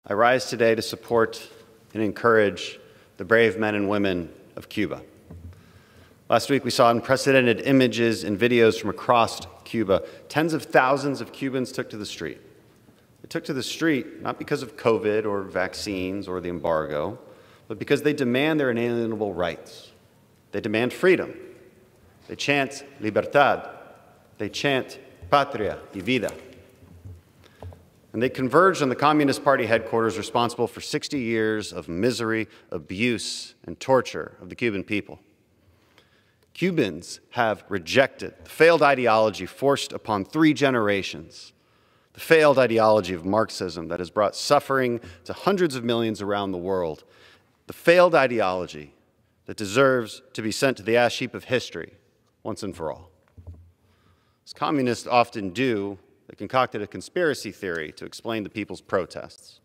I rise today to support and encourage the brave men and women of Cuba. Last week, we saw unprecedented images and videos from across Cuba. Tens of thousands of Cubans took to the street. They took to the street not because of COVID or vaccines or the embargo, but because they demand their inalienable rights. They demand freedom. They chant libertad. They chant patria y vida. And they converged on the Communist Party headquarters responsible for 60 years of misery, abuse, and torture of the Cuban people. Cubans have rejected the failed ideology forced upon 3 generations, the failed ideology of Marxism that has brought suffering to hundreds of millions around the world, the failed ideology that deserves to be sent to the ash heap of history once and for all. As communists often do, they concocted a conspiracy theory to explain the people's protests.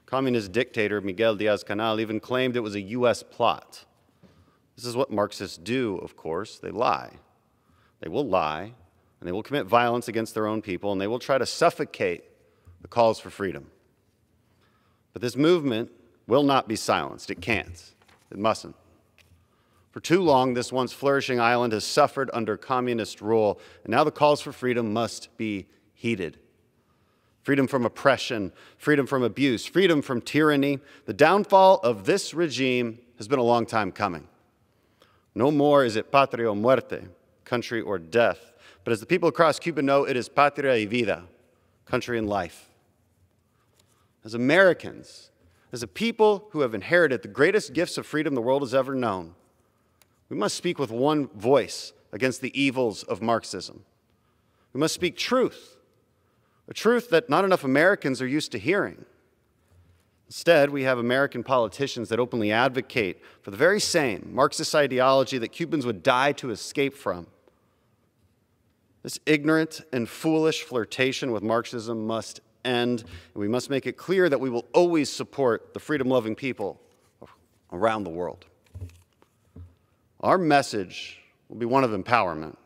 Communist dictator Miguel Díaz-Canel even claimed it was a U.S. plot. This is what Marxists do, of course. They lie. They will lie, and they will commit violence against their own people, and they will try to suffocate the calls for freedom. But this movement will not be silenced. It can't. It mustn't. For too long, this once flourishing island has suffered under communist rule, and now the calls for freedom must be heeded. Freedom from oppression, freedom from abuse, freedom from tyranny. The downfall of this regime has been a long time coming. No more is it patria o muerte, country or death, but as the people across Cuba know, it is patria y vida, country and life. As Americans, as a people who have inherited the greatest gifts of freedom the world has ever known, we must speak with one voice against the evils of Marxism. We must speak truth, a truth that not enough Americans are used to hearing. Instead, we have American politicians that openly advocate for the very same Marxist ideology that Cubans would die to escape from. This ignorant and foolish flirtation with Marxism must end, and we must make it clear that we will always support the freedom-loving people around the world. Our message will be one of empowerment.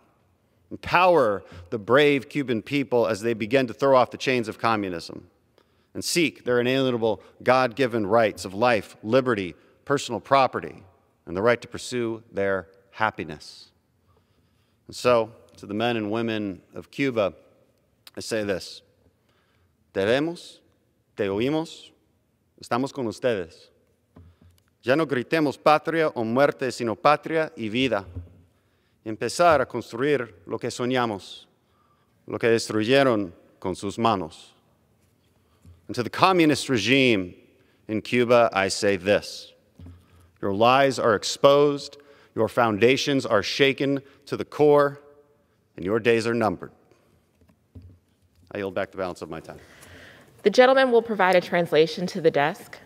Empower the brave Cuban people as they begin to throw off the chains of communism and seek their inalienable God-given rights of life, liberty, personal property, and the right to pursue their happiness. And so, to the men and women of Cuba, I say this: Te vemos, te oímos, estamos con ustedes. Ya no gritemos patria o muerte, sino patria y vida. Empezar a construir lo que soñamos, lo que destruyeron con sus manos. And to the communist regime in Cuba, I say this: your lies are exposed, your foundations are shaken to the core, and your days are numbered. I yield back the balance of my time. The gentleman will provide a translation to the desk.